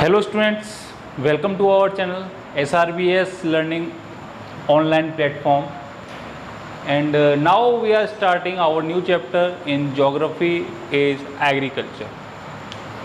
Hello students, welcome to our channel SRBS Learning Online Platform, and now we are starting our new chapter in Geography is Agriculture.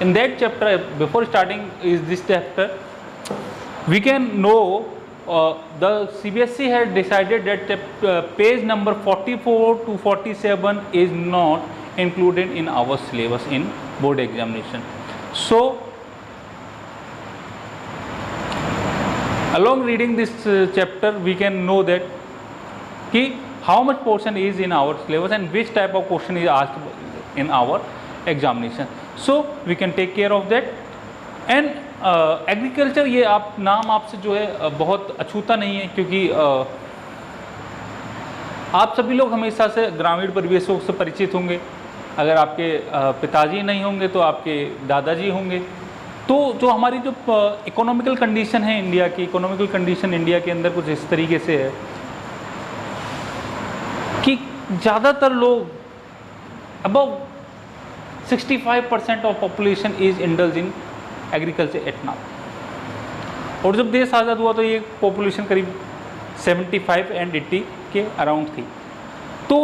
In that chapter, before starting is this chapter, we can know the CBSE had decided that page number 44 to 47 is not included in our syllabus in board examination. So along reading this chapter, we can know that how much portion is in our syllabus and which type of question is asked in our examination. So we can take care of that. And agriculture ये आप नाम आपसे जो है बहुत अछूता नहीं है, क्योंकि आप सभी लोग हमेशा से ग्रामीण परिवेशों से परिचित होंगे. अगर आपके पिताजी नहीं होंगे तो आपके दादाजी होंगे. तो जो हमारी जो इकोनॉमिकल कंडीशन है इंडिया की, इकोनॉमिकल कंडीशन इंडिया के अंदर कुछ इस तरीके से है कि ज़्यादातर लोग above 65% of population is indulge in agriculture eight now. और जब देश आज़ाद हुआ तो ये पॉपुलेशन करीब 75 एंड 80 के अराउंड थी. तो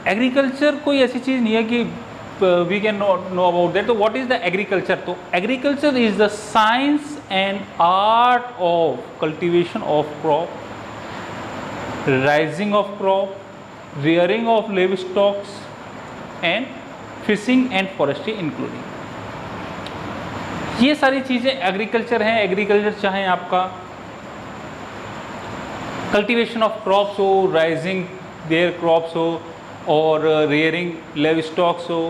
एग्रीकल्चर कोई ऐसी चीज़ नहीं है कि we can not know about that. तो व्हाट इज़ द एग्रीकल्चर? तो agriculture is the science and art of cultivation of crop, raising of crop, rearing of livestock and fishing and forestry including. ये सारी चीज़ें agriculture हैं. Agriculture चाहे आपका cultivation of crops हो, rising there crops हो, और रेयरिंग लिवस्टॉक्स हो,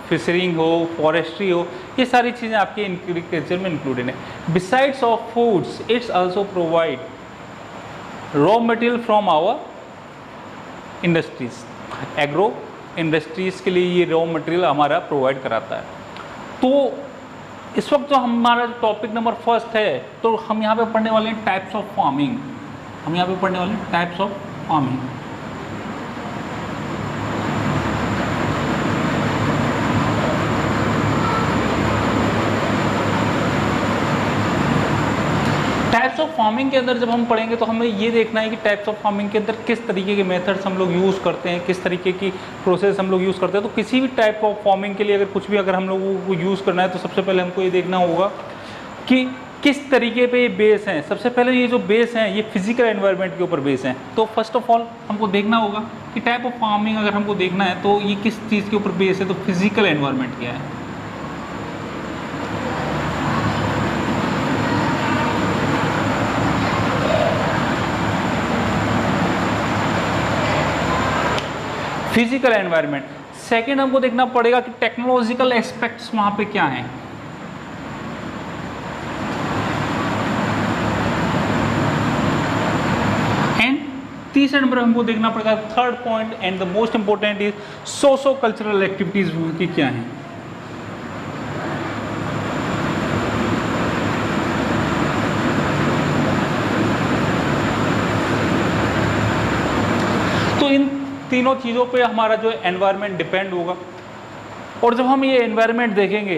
फिशरिंग हो, फॉरेस्ट्री हो, ये सारी चीज़ें आपके एग्रीकल्चर में इंक्लूडेड हैं. Besides of foods it's also provide raw material from our industries. Agro industries के लिए ये रॉ मटेरियल हमारा प्रोवाइड कराता है. तो इस वक्त जो हमारा टॉपिक नंबर फर्स्ट है, तो हम यहाँ पे पढ़ने वाले हैं टाइप्स ऑफ फार्मिंग. हम यहाँ पे पढ़ने वाले हैं types of farming. Types of farming के अंदर जब हम पढ़ेंगे तो हमें ये देखना है कि टाइप्स ऑफ फार्मिंग के अंदर किस तरीके के मेथड्स हम लोग यूज़ करते हैं, किस तरीके की प्रोसेस हम लोग यूज़ करते हैं. तो किसी भी टाइप ऑफ फार्मिंग के लिए अगर हम लोगों को यूज़ करना है तो सबसे पहले हमको ये देखना होगा कि किस तरीके पे ये बेस हैं. सबसे पहले ये जो बेस हैं ये फिजिकल एनवायरनमेंट के ऊपर बेस हैं. तो फर्स्ट ऑफ ऑल हमको देखना होगा कि टाइप ऑफ फार्मिंग अगर हमको देखना है तो ये किस चीज़ के ऊपर बेस है. तो फिजिकल एनवायरनमेंट क्या है. Physical environment. सेकेंड हमको देखना पड़ेगा कि टेक्नोलॉजिकल एस्पेक्ट्स वहाँ पे क्या हैं. एंड तीसरे नंबर हमको देखना पड़ेगा, third point and the most important is socio cultural activities वहाँ की क्या हैं. तो इन तीनों चीज़ों पे हमारा जो एनवायरनमेंट डिपेंड होगा. और जब हम ये एनवायरनमेंट देखेंगे,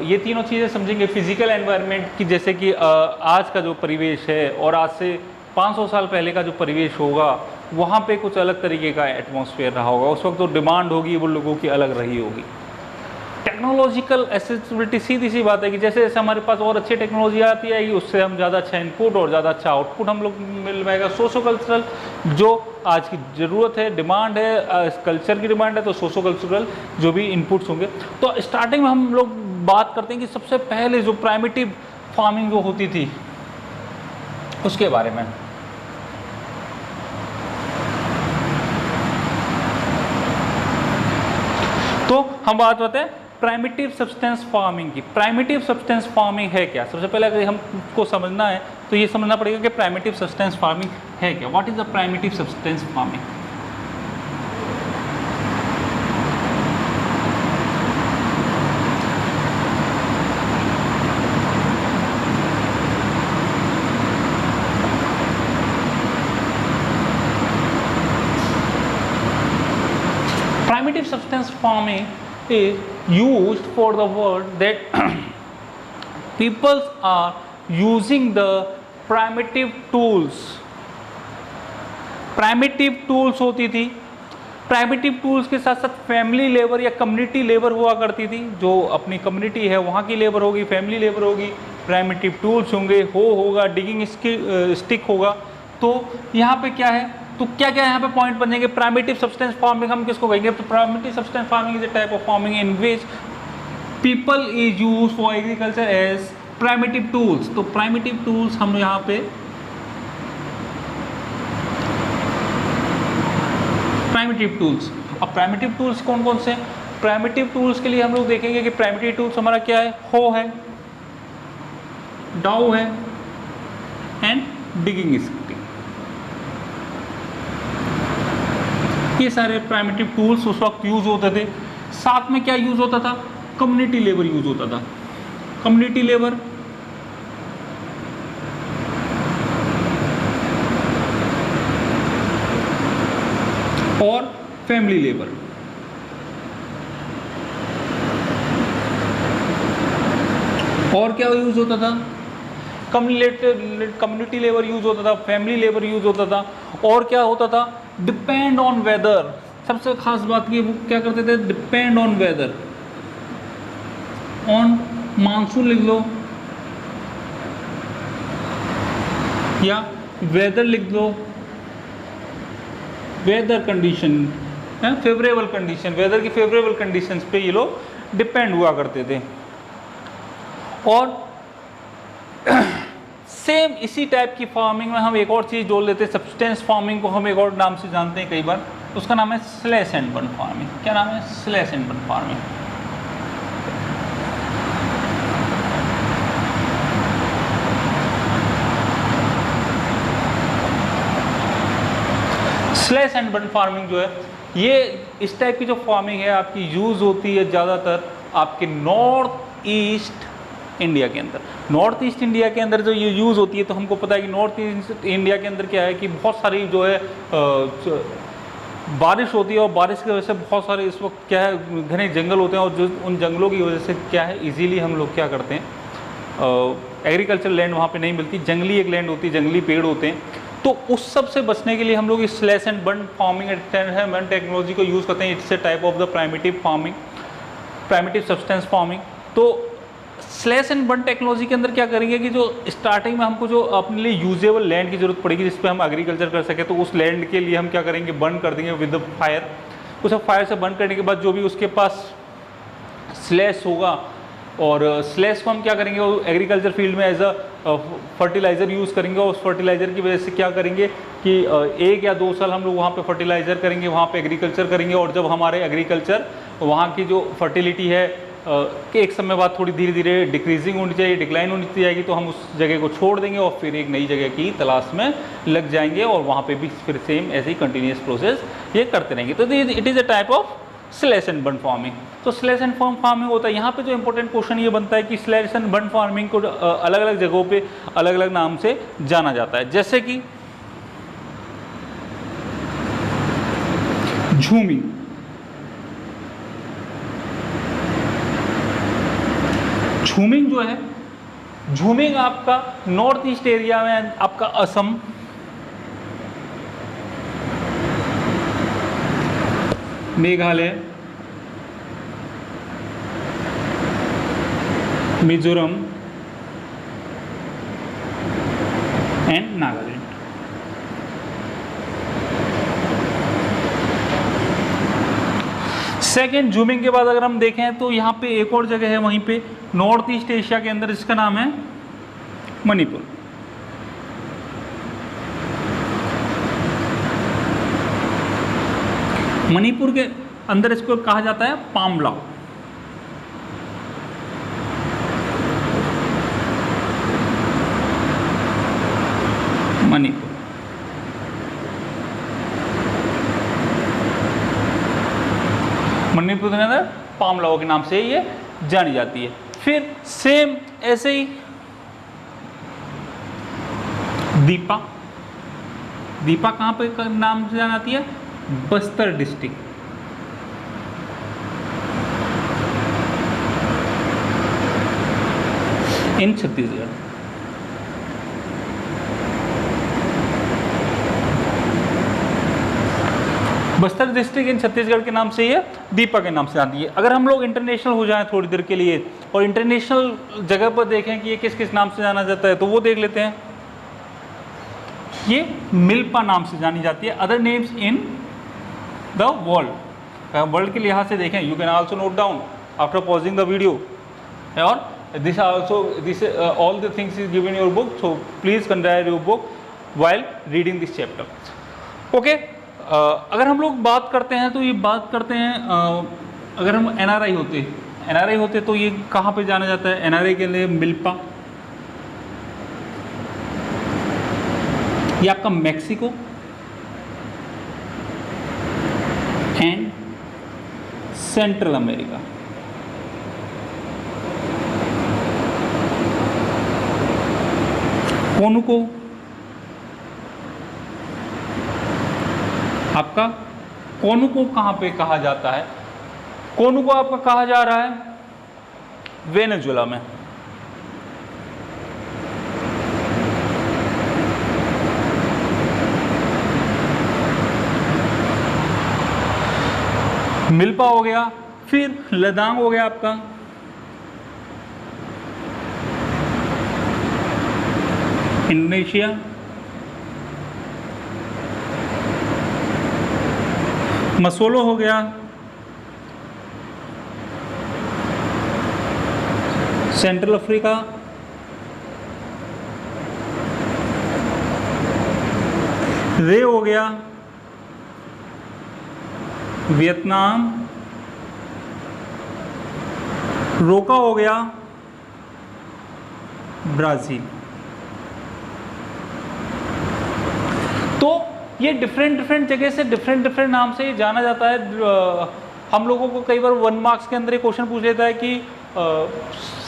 ये तीनों चीज़ें समझेंगे. फिजिकल एनवायरनमेंट की, जैसे कि आज का जो परिवेश है और आज से 500 साल पहले का जो परिवेश होगा, वहाँ पे कुछ अलग तरीके का एटमॉस्फेयर रहा होगा. उस वक्त जो डिमांड होगी वो लोगों की अलग रही होगी. टेक्नोलॉजिकल एक्सेसिबिलिटी, सीधी सी बात है कि जैसे जैसे हमारे पास और अच्छी टेक्नोलॉजी आती आएगी उससे हम ज़्यादा अच्छा इनपुट और ज़्यादा अच्छा आउटपुट हम लोग मिल पाएगा. सोशो कल्चरल जो आज की ज़रूरत है, डिमांड है, कल्चर की डिमांड है, तो सोशो कल्चरल जो भी इनपुट्स होंगे. तो स्टार्टिंग में हम लोग बात करते हैं कि सबसे पहले जो प्राइमिटिव फार्मिंग जो होती थी उसके बारे में. तो हम बात करते हैं प्राइमिटिव सब्सटेंस फार्मिंग की. प्राइमिटिव सब्सटेंस फार्मिंग है क्या? सबसे पहले अगर हमको समझना है तो ये समझना पड़ेगा कि प्राइमिटिव सब्सटेंस फार्मिंग है क्या. What is the primitive substance farming? primitive substance farming is used for the word that peoples are using the primitive tools. Primitive tools होती थी, प्राइमिटिव टूल्स के साथ साथ फैमिली लेबर या कम्युनिटी लेबर हुआ करती थी। जो अपनी कम्युनिटी है वहाँ की लेबर होगी, फैमिली लेबर होगी, प्राइमिटिव टूल्स होंगे, होगा, डिगिंग स्टिक होगा। तो यहाँ पे क्या है, तो क्या क्या यहाँ पे पॉइंट बन जाएंगे। प्राइमिटिव सब्सटेंस फार्मिंग हम किसको कहेंगे, तो primitive substance farming is a type of farming in which people is use for agriculture as primitive tools. तो प्राइमिटिव टूल्स हम यहाँ पे प्राइमिटिव टूल्स। अब प्राइमिटिव टूल्स कौन कौन से, प्राइमिटिव टूल्स के लिए हम लोग देखेंगे कि प्राइमिटिव टूल्स हमारा क्या है, हो है, डाउ है एंड डिगिंग स्टिक। ये सारे प्राइमिटिव टूल्स उस वक्त यूज होते थे। साथ में क्या यूज होता था, कम्युनिटी लेबर यूज होता था। कम्युनिटी लेबर और फैमिली लेबर। और क्या यूज होता था, कम्युनिटी लेबर यूज होता था, फैमिली लेबर यूज होता था। और क्या होता था, डिपेंड ऑन वेदर। सबसे खास बात ये वो क्या करते थे, depend on whether, on monsoon लिख लो या वेदर लिख दो, वेदर कंडीशन है, फेवरेबल कंडीशन, वेदर की फेवरेबल कंडीशंस पे ये लोग डिपेंड हुआ करते थे। और सेम इसी टाइप की फार्मिंग में हम एक और चीज़ जोड़ लेते हैं, सब्सटेंस फार्मिंग को हम एक और नाम से जानते हैं कई बार, उसका नाम है स्लैश एंड बर्न फार्मिंग। क्या नाम है, slash and burn farming. Slash and burn farming जो है, ये इस टाइप की जो फार्मिंग है आपकी यूज़ होती है ज़्यादातर आपके नॉर्थ ईस्ट इंडिया के अंदर। नॉर्थ ईस्ट इंडिया के अंदर जो ये यूज़ होती है, तो हमको पता है कि नॉर्थ ईस्ट इंडिया के अंदर क्या है कि बहुत सारी जो है बारिश होती है, और बारिश की वजह से बहुत सारे इस वक्त क्या है घने जंगल होते हैं, और जो उन जंगलों की वजह से क्या है इजीली हम लोग क्या करते हैं, एग्रीकल्चर लैंड वहाँ पे नहीं मिलती, जंगली एक लैंड होती है, जंगली पेड़ होते हैं। तो उस सब से बचने के लिए हम लोग इस slash and burn farming and technology को यूज़ करते हैं। It's a type of the primitive farming, primitive substance farming. तो स्लैश एंड बर्न टेक्नोलॉजी के अंदर क्या करेंगे कि जो स्टार्टिंग में हमको जो अपने लिए यूजेबल लैंड की जरूरत पड़ेगी जिस पे हम एग्रीकल्चर कर सके, तो उस लैंड के लिए हम क्या करेंगे, बर्न कर देंगे विद फायर। उसे फायर से बर्न करने के बाद जो भी उसके पास स्लैश होगा, और स्लैश को हम क्या करेंगे, वो एग्रीकल्चर फील्ड में एज अ फर्टिलाइज़र यूज़ करेंगे, और उस फर्टिलाइज़र की वजह से क्या करेंगे कि 1 या 2 साल हम लोग वहाँ पे फर्टिलाइज़र करेंगे, वहाँ पे एग्रीकल्चर करेंगे। और जब हमारे एग्रीकल्चर वहाँ की जो फर्टिलिटी है कि एक समय बाद थोड़ी धीरे धीरे डिक्रीजिंग होनी चाहिए, डिक्लाइन होनी जाएगी, तो हम उस जगह को छोड़ देंगे और फिर एक नई जगह की तलाश में लग जाएंगे, और वहाँ पे भी फिर सेम ऐसे ही कंटिन्यूस प्रोसेस ये करते रहेंगे। तो it is a type of slash and burn farming. तो स्लैश एंड बर्न फार्मिंग होता है। यहाँ पे जो इंपॉर्टेंट क्वेश्चन ये बनता है कि स्लैश एंड बर्न फार्मिंग को अलग अलग जगहों पे अलग अलग नाम से जाना जाता है, जैसे कि झूमिंग। झूमिंग जो है, झूमिंग आपका नॉर्थ ईस्ट एरिया में आपका असम, मेघालय, मिजोरम एंड नागालैंड। सेकेंड झूमिंग के बाद अगर हम देखें तो यहाँ पे एक और जगह है वहीं पे नॉर्थ ईस्ट एशिया के अंदर, जिसका नाम है मणिपुर। मणिपुर के अंदर इसको कहा जाता है पामला। मणिपुर मणिपुर के अंदर पामलाओ के नाम से ये जानी जाती है। फिर सेम ऐसे ही दीपा, दीपा कहाँ पे नाम से जानी जाती है, Bastar district. In Chhattisgarh. Bastar district in Chhattisgarh के नाम से ये दीपा के नाम से आती है। अगर हम लोग इंटरनेशनल हो जाएं थोड़ी देर के लिए और इंटरनेशनल जगह पर देखें कि ये किस किस नाम से जाना जाता है, तो वो देख लेते हैं। ये मिल्पा नाम से जानी जाती है। Other names in the world के लिहाज से देखें, you can also note down after pausing the video, और this all the things is given your book, so please consider your book while reading this chapter. Okay, अगर हम लोग बात करते हैं तो ये बात करते हैं, अगर हम एनआरआई होते तो ये कहाँ पे जाना जाता है? एनआरआई के लिए मिल्पा, ये आपका मैक्सिको एंड सेंट्रल अमेरिका। कोनुको आपका, कोनुको कहाँ पे कहा जाता है? कोनुको आपका कहा जा रहा है वेनेजुएला में। मिल्पा हो गया, फिर लदांग हो गया आपका, इंडोनेशिया, मसोलो हो गया सेंट्रल अफ्रीका, रे हो गया वियतनाम, रोका हो गया ब्राज़ील। तो ये डिफरेंट जगह से डिफरेंट नाम से जाना जाता है। हम लोगों को कई बार 1 मार्क्स के अंदर एक क्वेश्चन पूछ लेता है कि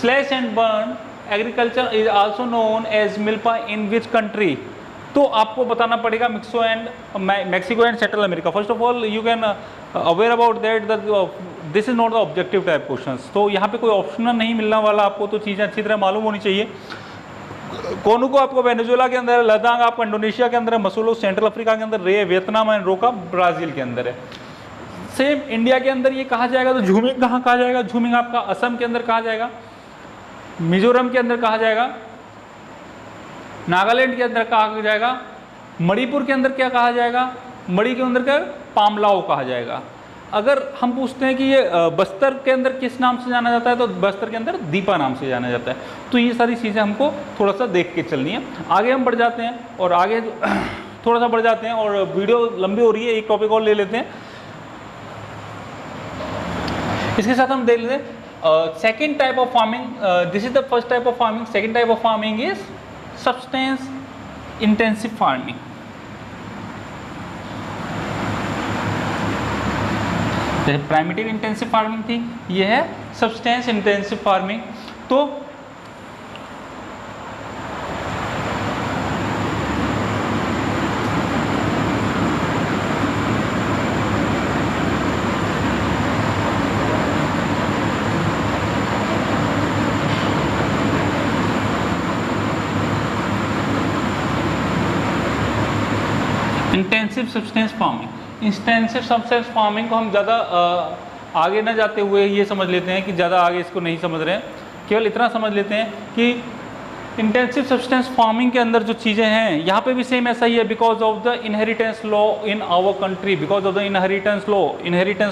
slash and burn agriculture is also known as milpa in which country, तो आपको बताना पड़ेगा Mexico and Central America. First of all you can aware about that this is not the objective type questions, तो यहाँ पे कोई optional नहीं मिलने वाला आपको, तो चीज़ें अच्छी तरह मालूम होनी चाहिए। कोनुको आपको वेनेजुएला के अंदर है, लद्दाख आपका इंडोनेशिया के अंदर है, मसूलो सेंट्रल अफ्रीका के अंदर, रे वियतनाम एंड रोका ब्राज़ील के अंदर है। सेम इंडिया के अंदर ये कहा जाएगा तो झूमिंग कहाँ कहा जाएगा? झूमिंग आपका असम के अंदर कहा जाएगा, मिजोरम के अंदर कहा जाएगा, नागालैंड के अंदर कहा जाएगा, मणिपुर के अंदर क्या कहा जाएगा? मणि के अंदर क्या? पामलाओ कहा जाएगा। अगर हम पूछते हैं कि ये बस्तर के अंदर किस नाम से जाना जाता है, तो बस्तर के अंदर दीपा नाम से जाना जाता है। तो ये सारी चीज़ें हमको थोड़ा सा देख के चलनी है। आगे हम बढ़ जाते हैं और आगे थोड़ा सा बढ़ जाते हैं और वीडियो लंबी हो रही है, एक टॉपिक और ले लेते हैं। इसके साथ हम देख लेते हैं second type of farming. This is the first type of farming. Second type of farming is substance intensive farming. जैसे प्राइमिटिव इंटेंसिव फार्मिंग थी, ये है सब्सटेंस इंटेंसिव फार्मिंग। तो intensive subsistence farming, intensive subsistence farming को हम ज़्यादा आगे ना जाते हुए ये समझ लेते हैं कि ज़्यादा आगे इसको नहीं समझ रहे हैं, केवल इतना समझ लेते हैं कि इंटेंसिव सब्सटेंस फार्मिंग के अंदर जो चीज़ें हैं यहाँ पे भी सेम ऐसा ही है। Because of the inheritance law in our country, because of the inheritance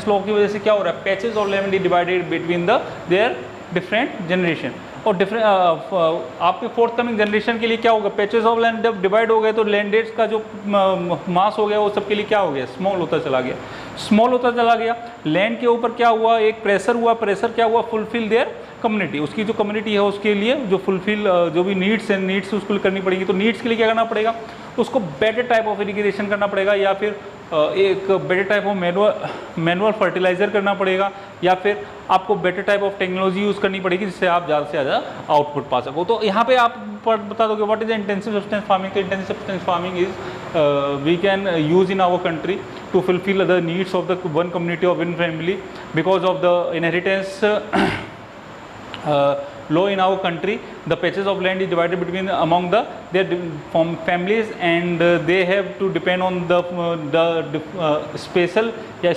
law की वजह से क्या हो रहा है? Patches of land divided between the their different generation, और डिफरेंट आपके फोर्थ कमिंग जनरेशन के लिए क्या होगा? पैचेज ऑफ लैंड जब डिवाइड हो गए तो लैंडेड्स का जो मास हो गया वो सबके लिए क्या हो गया? स्मॉल होता चला गया, स्मॉल होता चला गया। लैंड के ऊपर क्या हुआ? एक प्रेशर हुआ, प्रेशर क्या हुआ? फुलफिल देयर कम्युनिटी, उसकी जो कम्युनिटी है उसके लिए जो फुलफिल जो भी नीड्स हैं, नीड्स उसको करनी पड़ेगी। तो नीड्स के लिए क्या करना पड़ेगा? उसको बेटर टाइप ऑफ इरिगेशन करना पड़ेगा, या फिर एक better type of manual fertiliser करना पड़ेगा, या फिर आपको better type of technology use करनी पड़ेगी जिससे आप ज़्यादा से ज़्यादा आउटपुट पा सको। तो यहाँ पे आप बता दोगे what is intensive subsistence farming. तो intensive subsistence farming is we can use in our country to fulfill the needs of the one community or one family because of the inheritance law in our country, the patches of land is divided between among their families, and they have to depend on the special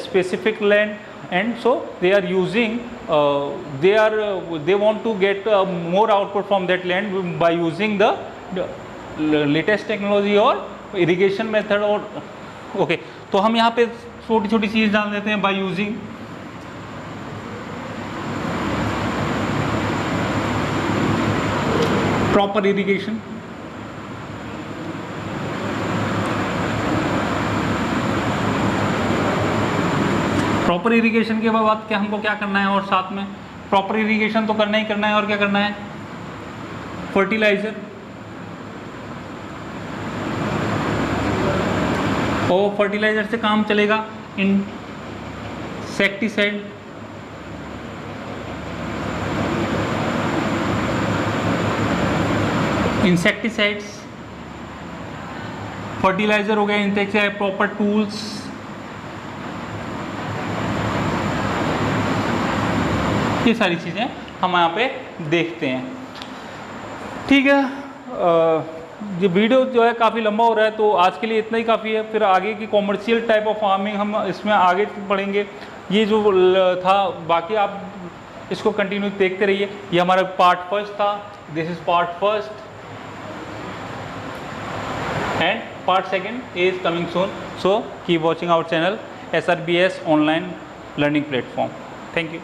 specific land, and so they are using they want to get more output from that land by using the latest technology और irrigation method और okay तो हम यहाँ पे छोटी छोटी चीज़ डाल देते हैं by using proper irrigation. Proper irrigation के बाद क्या हमको क्या करना है, और साथ में प्रॉपर इरिगेशन तो करना ही करना है, और क्या करना है, फर्टिलाइजर, और फर्टिलाइजर से काम चलेगा इंसेक्टिसाइड, इंसेक्टिसाइड्स, फर्टिलाइजर हो गया, इंसेक्टिसाइड, प्रॉपर टूल्स, ये सारी चीज़ें हम यहाँ पे देखते हैं। ठीक है, ये वीडियो जो है काफ़ी लंबा हो रहा है, तो आज के लिए इतना ही काफ़ी है। फिर आगे की कॉमर्शियल टाइप ऑफ फार्मिंग हम इसमें आगे पढ़ेंगे। ये जो था बाकी आप इसको कंटिन्यू देखते रहिए। ये हमारा पार्ट फर्स्ट था, this is part first, and part second is coming soon. So keep watching our channel SRBS online learning platform. Thank you.